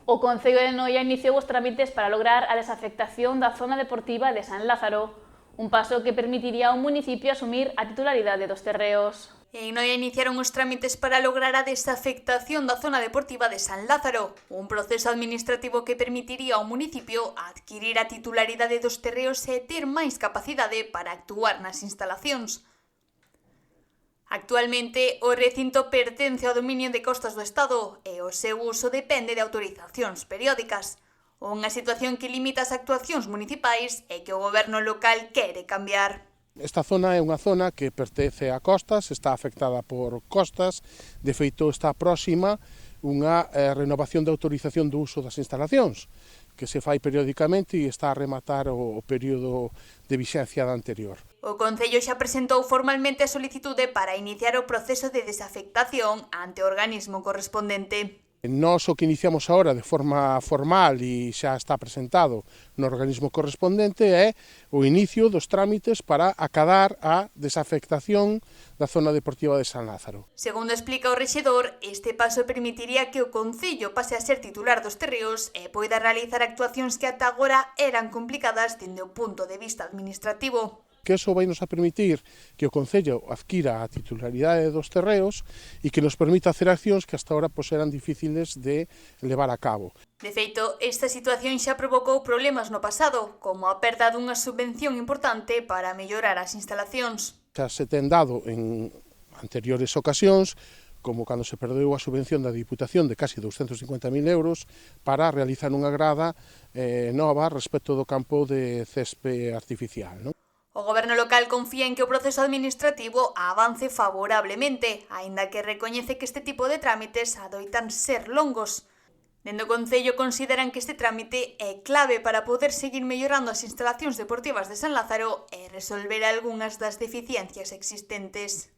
O Concello de Noia iniciou os trámites para lograr a desafectación da zona deportiva de San Lázaro, un paso que permitiría ao municipio asumir a titularidade dos terreos. En Noia iniciaron os trámites para lograr a desafectación da zona deportiva de San Lázaro, un proceso administrativo que permitiría ao municipio adquirir a titularidade dos terreos e ter máis capacidade para actuar nas instalacións. Actualmente, o recinto pertence ao dominio de Costas do Estado e o seu uso depende de autorizacións periódicas, unha situación que limita as actuacións municipais e que o goberno local quere cambiar. Esta zona é unha zona que pertence a Costas, está afectada por Costas, de feito está próxima unha renovación de autorización do uso das instalacións, que se fai periódicamente e está a rematar o período de vixencia da anterior. O Concello xa presentou formalmente a solicitude para iniciar o proceso de desafectación ante o organismo correspondente. Nós o que iniciamos agora de forma formal e xa está presentado no organismo correspondente é o inicio dos trámites para acadar a desafectación da zona deportiva de San Lázaro. Segundo explica o rexedor, este paso permitiría que o Concello pase a ser titular dos terreos e poida realizar actuacións que ata agora eran complicadas dende o punto de vista administrativo. Que eso vai nos a permitir que o Concello adquira a titularidade dos terreos e que nos permita hacer accións que hasta ahora eran difíciles de levar a cabo. De feito, esta situación xa provocou problemas no pasado, como a perda dunha subvención importante para mellorar as instalacións. Xa se ten dado en anteriores ocasións, como cando se perdeu a subvención da Diputación de casi 250.000 euros para realizar unha grada nova respecto do campo de césped artificial, non? O goberno local confía en que o proceso administrativo avance favorablemente, aínda que recoñece que este tipo de trámites adoitan ser longos. Dende o Concello consideran que este trámite é clave para poder seguir mellorando as instalacións deportivas de San Lázaro e resolver algunhas das deficiencias existentes.